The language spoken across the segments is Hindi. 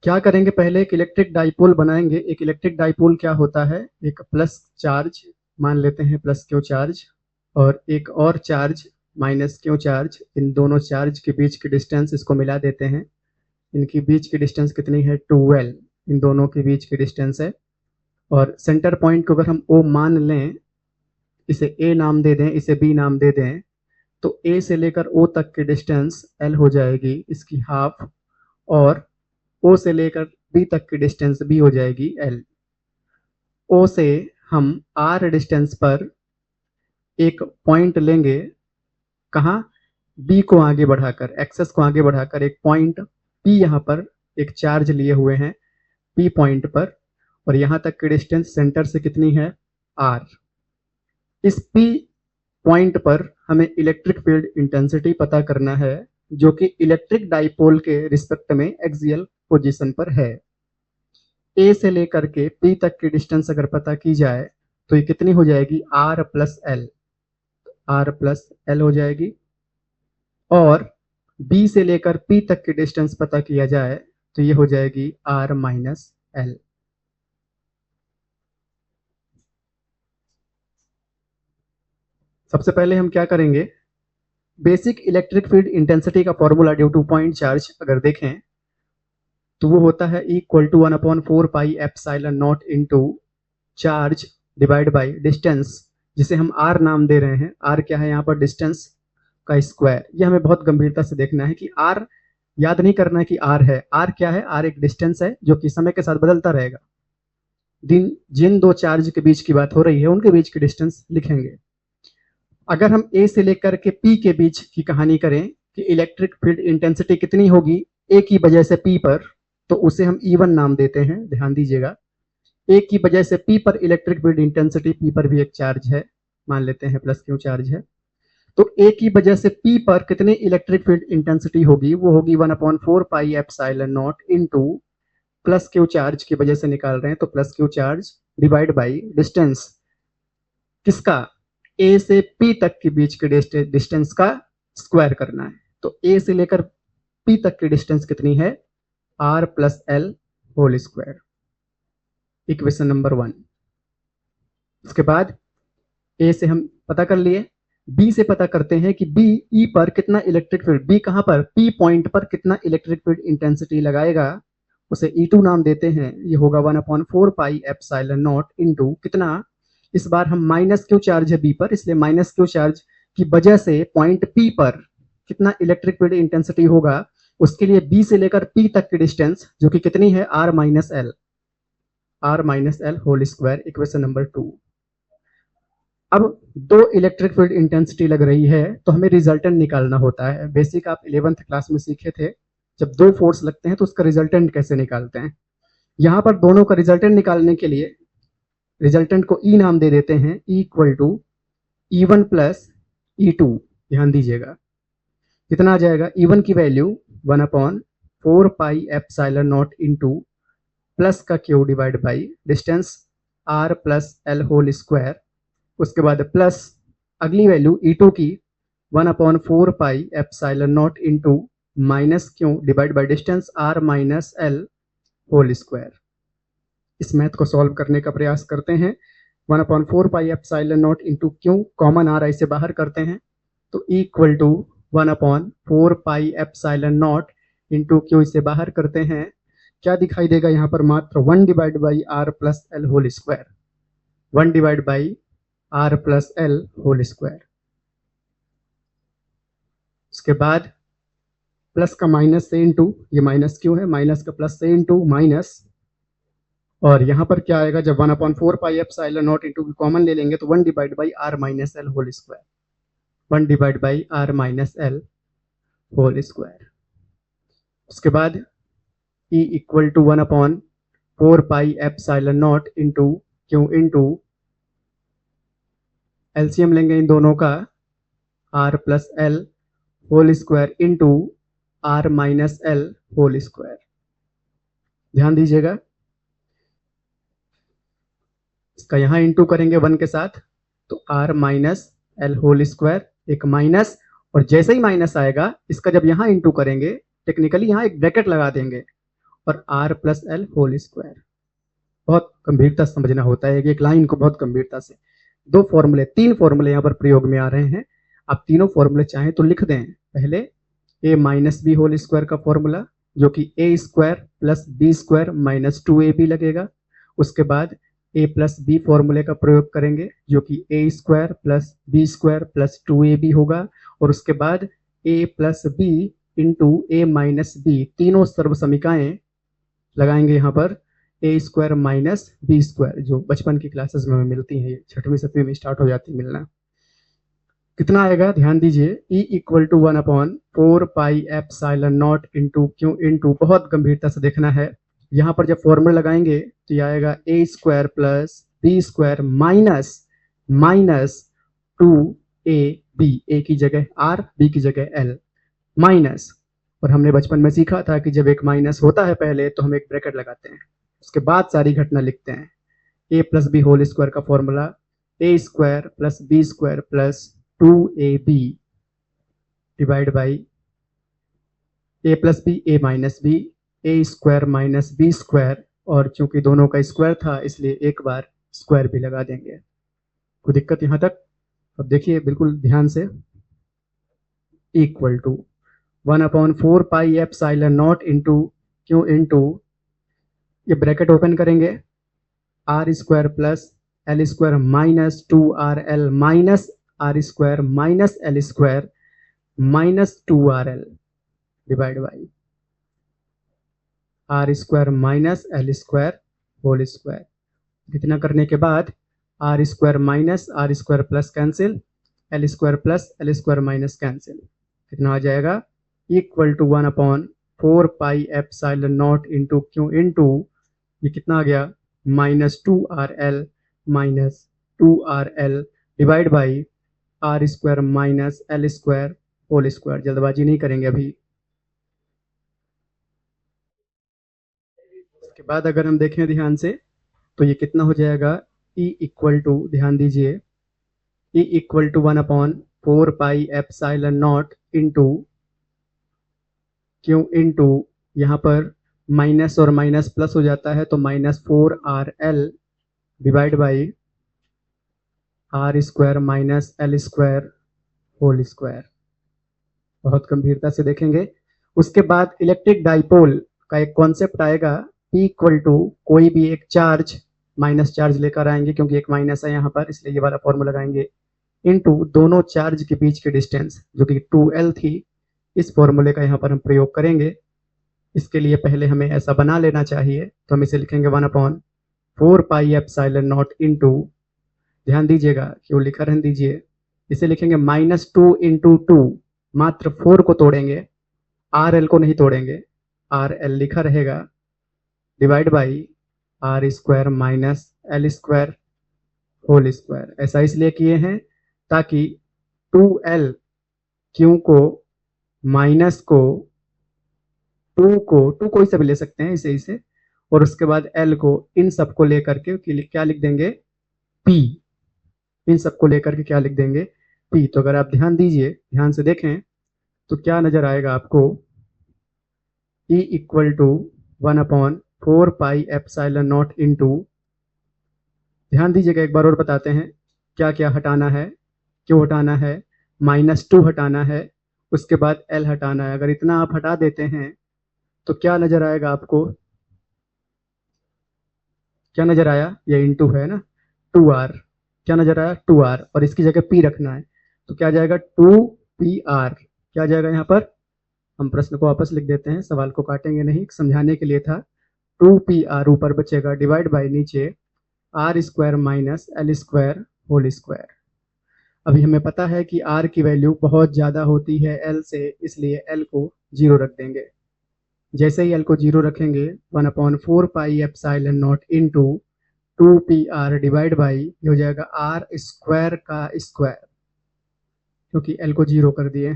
क्या करेंगे, पहले एक इलेक्ट्रिक डाइपोल बनाएंगे। एक इलेक्ट्रिक डाइपोल क्या होता है, एक प्लस चार्ज मान लेते हैं, प्लस क्यू चार्ज, और एक और चार्ज माइनस क्यू चार्ज। इन दोनों चार्ज के बीच की डिस्टेंस इसको मिला देते हैं। इनकी बीच की डिस्टेंस कितनी है, 12। इन दोनों के बीच की डिस्टेंस है। और सेंटर पॉइंट को अगर हम ओ मान लें, इसे ए नाम दे दें, इसे बी नाम दे दें, तो ए से लेकर ओ तक की डिस्टेंस एल हो जाएगी, इसकी हाफ। और ओ से लेकर बी तक की डिस्टेंस बी हो जाएगी एल। ओ से हम आर डिस्टेंस पर एक पॉइंट लेंगे, कहाँ, बी को आगे बढ़ाकर, एक्सेस को आगे बढ़ाकर एक पॉइंट पी, यहाँ पर एक चार्ज लिए हुए हैं पी पॉइंट पर, और यहां तक की डिस्टेंस सेंटर से कितनी है, आर। इस पी पॉइंट पर हमें इलेक्ट्रिक फील्ड इंटेंसिटी पता करना है, जो कि इलेक्ट्रिक डाइपोल के रिस्पेक्ट में एक्सियल पोजीशन पर है। ए से लेकर के पी तक की डिस्टेंस अगर पता की जाए तो ये कितनी हो जाएगी, R plus L. R plus L हो जाएगी। और बी से लेकर पी तक की डिस्टेंस पता किया जाए तो ये हो जाएगी आर माइनस एल। सबसे पहले हम क्या करेंगे, बेसिक इलेक्ट्रिक फील्ड इंटेंसिटी का formula due to point charge अगर देखें तो वो होता है equal to 1/4 pi epsilon naught into charge divide by distance, जिसे हम आर नाम दे रहे हैं। आर क्या है यहाँ पर, डिस्टेंस का स्क्वायर। ये हमें बहुत गंभीरता से देखना है कि आर याद नहीं करना है कि आर है। आर क्या है, आर एक डिस्टेंस है जो कि समय के साथ बदलता रहेगा। जिन दो चार्ज के बीच की बात हो रही है उनके बीच की डिस्टेंस लिखेंगे। अगर हम ए से लेकर के पी के बीच की कहानी करें कि इलेक्ट्रिक फील्ड इंटेंसिटी कितनी होगी ए की वजह से पी पर, तो उसे हम E1 नाम देते हैं। ध्यान दीजिएगा, ए की वजह से पी पर इलेक्ट्रिक फील्ड इंटेंसिटी, पी पर भी एक चार्ज है, मान लेते हैं प्लस क्यू चार्ज है, तो ए की वजह से पी पर कितनी इलेक्ट्रिक फील्ड इंटेंसिटी होगी, वो होगी 1/4 pi epsilon naught into plus Q charge की वजह से निकाल रहे हैं तो plus Q charge divide by distance किसका, ए से पी तक के बीच के डिस्टेंस का स्क्वायर करना है। तो ए से लेकर पी तक की डिस्टेंस कितनी है, r plus L whole square, equation number 1। उसके बाद ए से हम पता कर लिए, बी से पता करते हैं कि बी ई पर कितना इलेक्ट्रिक फील्ड, बी कहां पर, पी पॉइंट पर कितना इलेक्ट्रिक फील्ड इंटेंसिटी लगाएगा, उसे E2 नाम देते हैं। ये होगा 1/4 पाई एप्सिलॉन नॉट इनटू कितना, इस बार हम माइनस क्यू चार्ज है बी पर, इसलिए माइनस क्यू चार्ज की वजह से पॉइंट पी पर कितना इलेक्ट्रिक फील्ड इंटेंसिटी होगा, उसके लिए बी से लेकर पी तक की डिस्टेंस जो कि कितनी है, r minus l, r minus L whole square, equation number 2। अब दो इलेक्ट्रिक फील्ड इंटेंसिटी लग रही है तो हमें रिजल्टेंट निकालना होता है। बेसिक आप 11th क्लास में सीखे थे, जब दो फोर्स लगते हैं तो उसका रिजल्टेंट कैसे निकालते हैं। यहां पर दोनों का रिजल्टेंट निकालने के लिए रिजल्टेंट को ई नाम दे देते हैं, equal to E1 plus E2। ध्यान दीजिएगा कितना आ जाएगा, E1 की value 1/4 pi epsilon naught into plus का Q divide by distance R plus L whole square. उसके बाद प्लस अगली वैल्यू E2 की 1/4 pi epsilon naught into minus Q divide by distance R minus L whole square. इस मैथ को सॉल्व करने का प्रयास करते हैं। 1/4 pi epsilon naught into Q, common आ रहा है, इसे बाहर करते हैं तो equal to 1/4 pi epsilon naught into Q, इसे बाहर करते हैं, क्या दिखाई देगा यहाँ पर, मात्र 1 divide by r plus L whole square, 1 divide by r plus L whole square. उसके बाद प्लस का माइनस से इंटू, ये माइनस क्यू है, माइनस का प्लस से इंटू माइनस, और यहाँ पर क्या आएगा, जब 1/4 pi epsilon naught into common ले लेंगे तो 1 divide by r minus L whole square, 1 divide by r minus L whole square. उसके बाद E equal to 1/4 pi epsilon naught into q into LCM लेंगे इन दोनों का, r plus L whole square into r minus L whole square. ध्यान दीजिएगा, इसका यहां इंटू करेंगे 1 के साथ तो r minus L whole square, एक माइनस, और जैसे ही माइनस आएगा इसका जब यहां इंटू करेंगे टेक्निकली यहां एक ब्रैकेट लगा देंगे, और r plus L whole square. बहुत गंभीरता से समझना होता है कि एक लाइन को बहुत गंभीरता से। तीन फॉर्मूले यहाँ पर प्रयोग में आ रहे हैं। आप तीनों फॉर्मूले चाहें तो लिख दें। पहले A minus B whole square का फॉर्मूला, जो कि A square plus B square minus 2ab लगेगा। उसके बाद ए प्लस बी फॉर्मूले का प्रयोग करेंगे, जो कि A square plus B square plus 2ab होगा। और उसके बाद A plus B into A minus B, तीनों सर्वसमीकाएं लगाएंगे यहाँ पर A square minus B square, जो बचपन की क्लासेस में मिलती हैं, 6वीं 7वीं में स्टार्ट हो जाती है मिलना। कितना आएगा ध्यान दीजिए, E equal to 1/4 pi epsilon naught into q into, बहुत गंभीरता से देखना है। यहाँ पर जब फॉर्मूला लगाएंगे तो ये आएगा A square plus B square minus 2ab, A की जगह आर, बी की जगह एल, माइनस। और हमने बचपन में सीखा था कि जब एक माइनस होता है पहले तो हम एक ब्रैकेट लगाते हैं, उसके बाद सारी घटना लिखते हैं। A plus b whole square का formula a square plus B square plus 2ab divide by a plus b a minus b, a square minus B square, और चूंकि दोनों का स्क्वायर था इसलिए एक बार स्क्वायर भी लगा देंगे। कोई दिक्कत यहाँ तक? अब देखिए बिल्कुल ध्यान से, equal to 1/4 pi epsilon naught into q into, ये ब्रैकेट ओपन करेंगे, r square plus l square minus 2rl minus r square minus l square minus 2rl divide by r square minus l square whole square. इतना करने के बाद r square minus r square plus cancel, l square plus l square minus cancel. कितना आ जाएगा, equal to 1/4 pi epsilon naught into q into, ये कितना आ गया, minus 2rl divide by r square minus l square whole square. जल्दबाजी नहीं करेंगे अभी। इसके बाद अगर हम देखें ध्यान से तो ये कितना हो जाएगा, E इक्वल टू, ध्यान दीजिए, E equal to 1/4 pi epsilon naught into q into, यहाँ पर माइनस और माइनस प्लस हो जाता है तो minus 4rl divide by r square minus l square whole square. बहुत गंभीरता से देखेंगे। उसके बाद इलेक्ट्रिक डाइपोल का एक कॉन्सेप्ट आएगा, P इक्वल टू कोई भी एक चार्ज, माइनस चार्ज लेकर आएंगे क्योंकि एक माइनस है यहाँ पर, इसलिए ये वाला फॉर्मूला लगाएंगे, इनटू दोनों चार्ज के बीच की डिस्टेंस जो कि 2l थी। इस फॉर्मूले का यहाँ पर हम प्रयोग करेंगे। इसके लिए पहले हमें ऐसा बना लेना चाहिए, तो हम इसे लिखेंगे 1/4 पाई एप्सिलॉन नॉट इंटू, ध्यान दीजिएगा क्यों लिखा रहने दीजिए, इसे लिखेंगे -2 इंटू 2, मात्र 4 को तोड़ेंगे, RL को नहीं तोड़ेंगे, RL लिखा रहेगा, divide by r square minus l square whole square. ऐसा इसलिए किए हैं ताकि 2l क्यू को माइनस को 2 कोई सा भी ले सकते हैं इसे, और उसके बाद l को, इन सबको लेकर के क्या लिख देंगे, P, इन सबको लेकर के क्या लिख देंगे, P। तो अगर आप ध्यान दीजिए, ध्यान से देखें तो क्या नजर आएगा आपको, E equal to 1/4 pi epsilon naught into, ध्यान दीजिएगा एक बार और बताते हैं क्या क्या हटाना है, क्यों हटाना है, -2 हटाना है, उसके बाद L हटाना है। अगर इतना आप हटा देते हैं तो क्या नजर आएगा आपको, क्या नजर आया, ये इंटू है ना, 2r, क्या नजर आया 2r, और इसकी जगह p रखना है तो क्या जाएगा 2pr, क्या जाएगा यहाँ पर, हम प्रश्न को वापस लिख देते हैं, सवाल को काटेंगे नहीं, समझाने के लिए था। 2pr ऊपर बचेगा डिवाइड बाई नीचे r square minus l square whole square. अभी हमें पता है कि r की वैल्यू बहुत ज़्यादा होती है l से, इसलिए l को 0 रख देंगे। जैसे ही l को 0 रखेंगे 1/4 pi epsilon naught into 2pr divide by, हो जाएगा आर स्क्वायर का स्क्वायर, क्योंकि l को 0 कर दिए।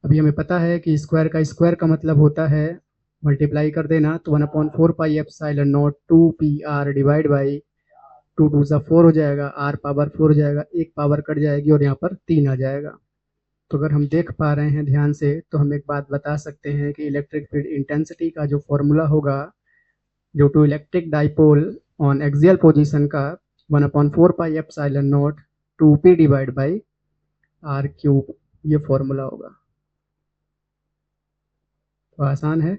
अभी हमें पता है कि स्क्वायर का स्क्वायर का मतलब होता है मल्टीप्लाई कर देना, तो 1/4 pi epsilon not 2pr divide by 2 2 4 हो जाएगा, r पावर 4 हो जाएगा, एक पावर कट जाएगी और यहाँ पर 3 आ जाएगा। तो अगर हम देख पा रहे हैं ध्यान से तो हम एक बात बता सकते हैं कि इलेक्ट्रिक फील्ड इंटेंसिटी का जो फॉर्मूला होगा due to electric dipole on axial position का 1/4 pi epsilon naught 2p divide by r cube, ये फॉर्मूला होगा। तो आसान है।